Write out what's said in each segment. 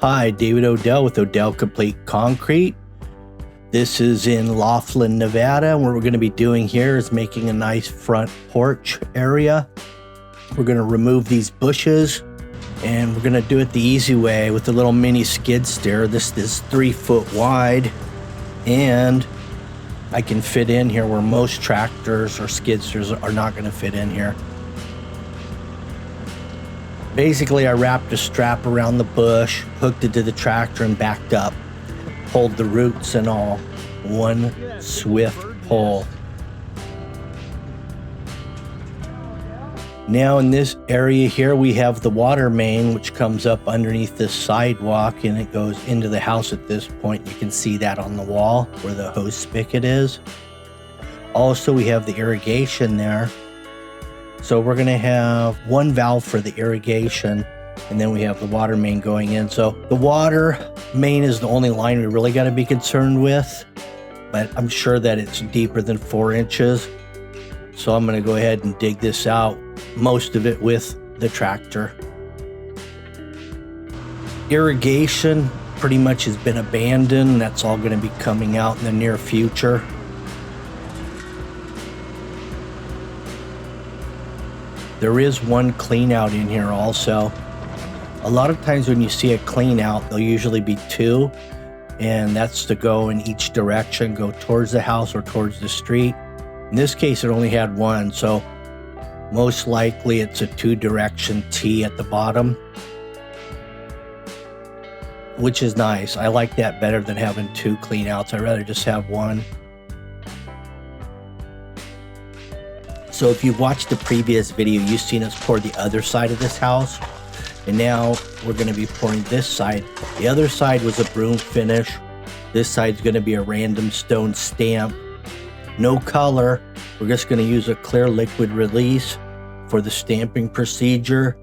Hi, David Odell with Odell Complete Concrete. This is in Laughlin, Nevada. What we're going to be doing here is making a nice front porch area. We're going to remove these bushes and we're going to do it the easy way with a little mini skid steer. This is 3 foot wide and I can fit in here where most tractors or skid steers are not going to fit in here. Basically, I wrapped a strap around the bush, hooked it to the tractor, and backed up. Pulled the roots and all. One swift pull. Now in this area here, we have the water main, which comes up underneath this sidewalk, and it goes into the house at this point. You can see that on the wall where the hose spigot is. Also, we have the irrigation there. So we're going to have one valve for the irrigation, and then we have the water main going in. So the water main is the only line we really got to be concerned with, but I'm sure that it's deeper than 4 inches. So I'm going to go ahead and dig this out, most of it with the tractor. Irrigation pretty much has been abandoned. That's all going to be coming out in the near future. There is one clean out in here also. A lot of times when you see a clean out, there'll usually be 2, and that's to go in each direction, go towards the house or towards the street. In this case, it only had 1, so most likely it's a 2-direction T at the bottom, which is nice. I like that better than having 2 clean outs. I'd rather just have 1. So if you've watched the previous video, you've seen us pour the other side of this house. And now we're going to be pouring this side. The other side was a broom finish. This side's going to be a random stone stamp. No color. We're just going to use a clear liquid release for the stamping procedure.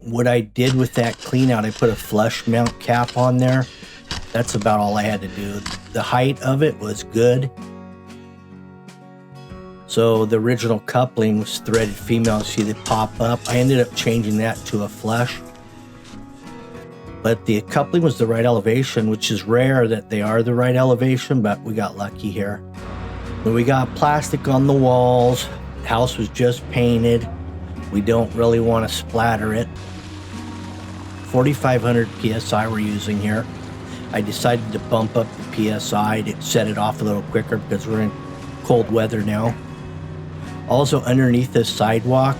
What I did with that clean out, I put a flush mount cap on there. That's about all I had to do. The height of it was good. So the original coupling was threaded female, see they pop up. I ended up changing that to a flush. But the coupling was the right elevation, which is rare that they are the right elevation, but we got lucky here. But we got plastic on the walls. The house was just painted. We don't really want to splatter it. 4,500 PSI we're using here. I decided to bump up the PSI to set it off a little quicker because we're in cold weather now. Also underneath this sidewalk,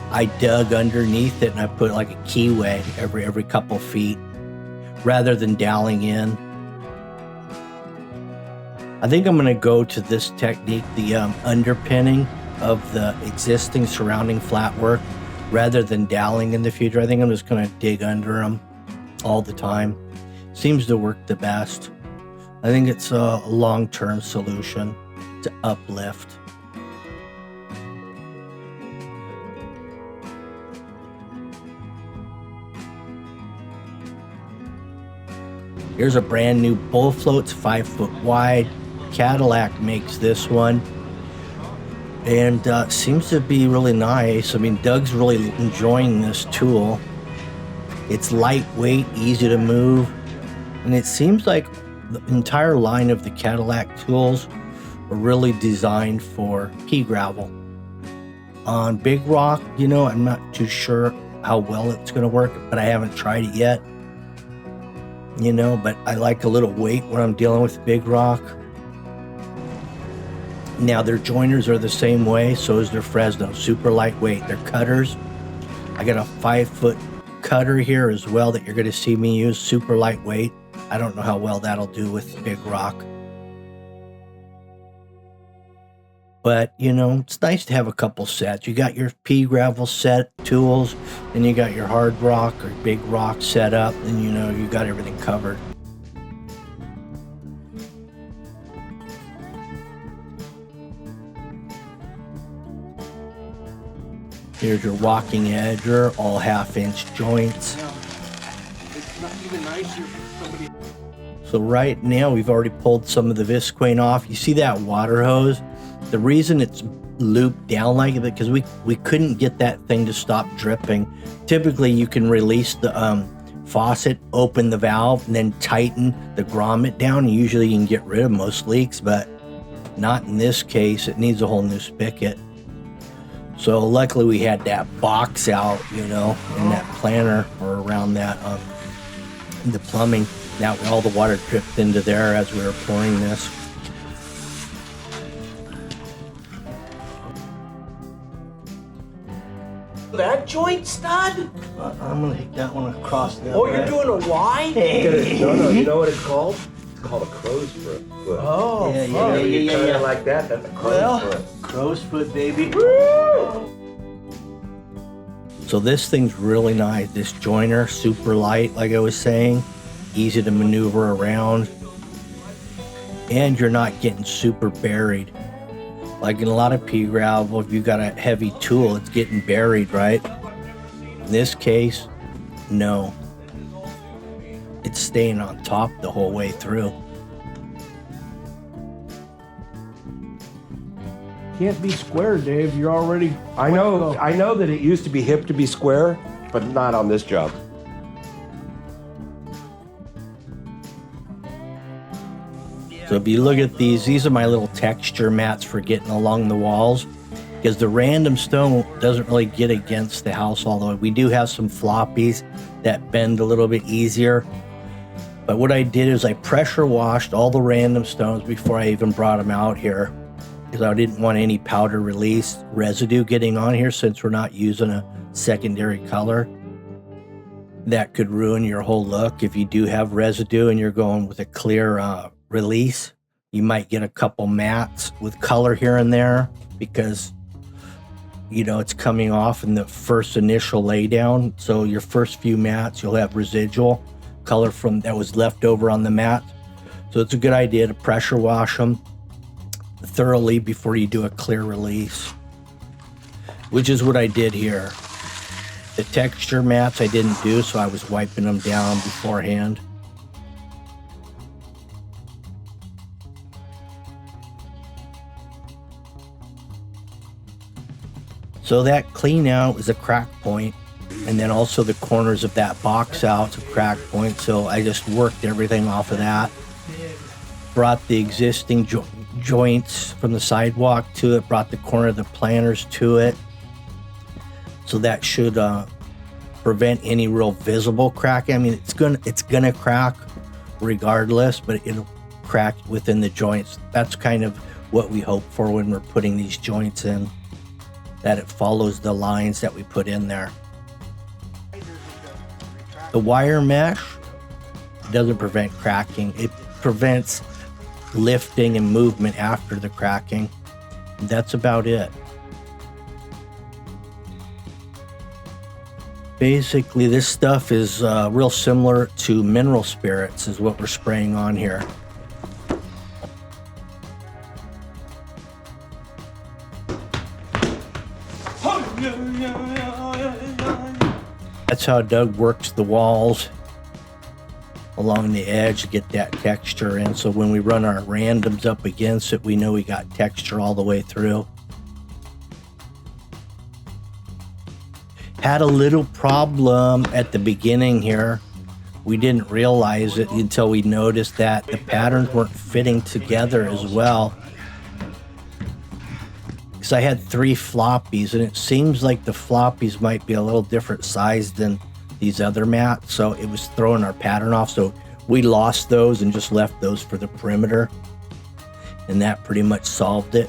I dug underneath it and I put like a keyway every couple feet rather than doweling in. I think I'm going to go to this technique, the underpinning of the existing surrounding flatwork rather than doweling in the future. I think I'm just going to dig under them all the time. Seems to work the best. I think it's a long-term solution to uplift. Here's a brand new bull float. It's 5 foot wide. Cadillac makes this one. And seems to be really nice. I mean, Doug's really enjoying this tool. It's lightweight, easy to move. And it seems like the entire line of the Cadillac tools are really designed for pea gravel. On big rock, you know, I'm not too sure how well it's going to work, but I haven't tried it yet. You know, but I like a little weight when I'm dealing with big rock. Now their joiners are the same way, so is their Fresno, super lightweight. They're cutters. I got a 5 foot cutter here as well that you're going to see me use, super lightweight. I don't know how well that'll do with big rock. But, you know, it's nice to have a couple sets. You got your pea gravel set tools, and you got your hard rock or big rock set up, and you know, you got everything covered. Here's your walking edger, all 1/2-inch joints. It's not even nicer for somebody. So right now we've already pulled some of the visqueen off. You see that water hose? The reason it's looped down like it because we couldn't get that thing to stop dripping. Typically you can release the faucet, open the valve, and then tighten the grommet down. Usually you can get rid of most leaks, but not in this case. It needs a whole new spigot. So luckily we had that box out, you know, in that planter or around that, the plumbing. That way all the water dripped into there as we were pouring this. That joint stud? I'm gonna hit that one across the Oh, you're doing a wide? No, you know what it's called? It's called a crow's foot. Oh, yeah. Like that, that's a crow's Well, foot. crow's foot, baby. Woo! So this thing's really nice. This joiner, super light, like I was saying, easy to maneuver around, and you're not getting super buried. Like in a lot of pea gravel, if you got a heavy tool, it's getting buried, right? In this case, no. It's staying on top the whole way through. Can't be square, Dave. You're already. I know that it used to be hip to be square, but not on this job. So if you look at these are my little texture mats for getting along the walls, because the random stone doesn't really get against the house all the way. We do have some floppies that bend a little bit easier. But what I did is I pressure washed all the random stones before I even brought them out here, because I didn't want any powder release residue getting on here, since we're not using a secondary color. That could ruin your whole look. If you do have residue and you're going with a clear release, you might get a couple mats with color here and there, because you know it's coming off in the first initial laydown. So your first few mats, you'll have residual color from that was left over on the mat. So it's a good idea to pressure wash them thoroughly before you do a clear release, which is what I did here. The texture mats I didn't do, so I was wiping them down beforehand. So that clean out is a crack point, and then also the corners of that box out is a crack point. So I just worked everything off of that. Brought the existing joints from the sidewalk to it, brought the corner of the planters to it. So that should prevent any real visible cracking. I mean, it's gonna crack regardless, but it'll crack within the joints. That's kind of what we hope for when we're putting these joints in, that it follows the lines that we put in there. The wire mesh doesn't prevent cracking. It prevents lifting and movement after the cracking. That's about it. Basically, this stuff is real similar to mineral spirits is what we're spraying on here. That's how Doug works the walls along the edge to get that texture in. So when we run our randoms up against it, we know we got texture all the way through. Had a little problem at the beginning here. We didn't realize it until we noticed that the patterns weren't fitting together as well. Because I had 3 floppies, and it seems like the floppies might be a little different size than these other mats, so it was throwing our pattern off. So we lost those and just left those for the perimeter, and that pretty much solved it.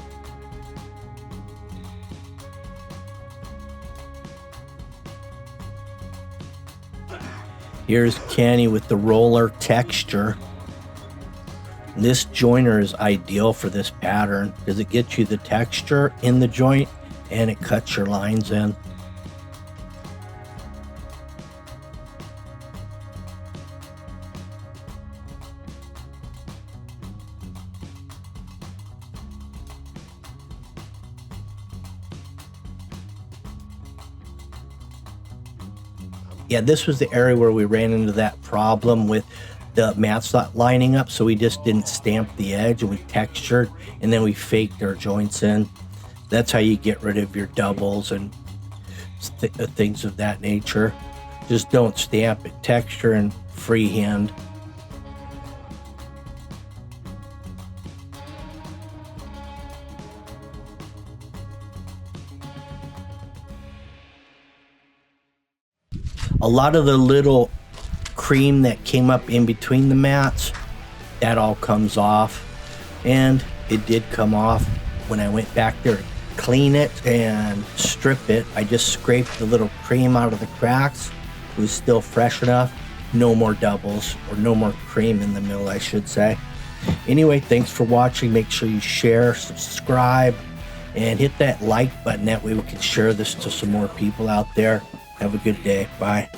Here's Kenny with the roller texture. This joiner is ideal for this pattern because it gets you the texture in the joint and it cuts your lines in. Yeah, this was the area where we ran into that problem with the mats not lining up, so we just didn't stamp the edge and we textured, and then we faked our joints in. That's how you get rid of your doubles and things of that nature. Just don't stamp it. Texture and freehand. A lot of the little cream that came up in between the mats, that all comes off. And it did come off when I went back there to clean it and strip it. I just scraped the little cream out of the cracks. It was still fresh enough. No more doubles, or no more cream in the middle, I should say. Anyway, thanks for watching. Make sure you share, subscribe, and hit that like button. That way we can share this to some more people out there. Have a good day. Bye.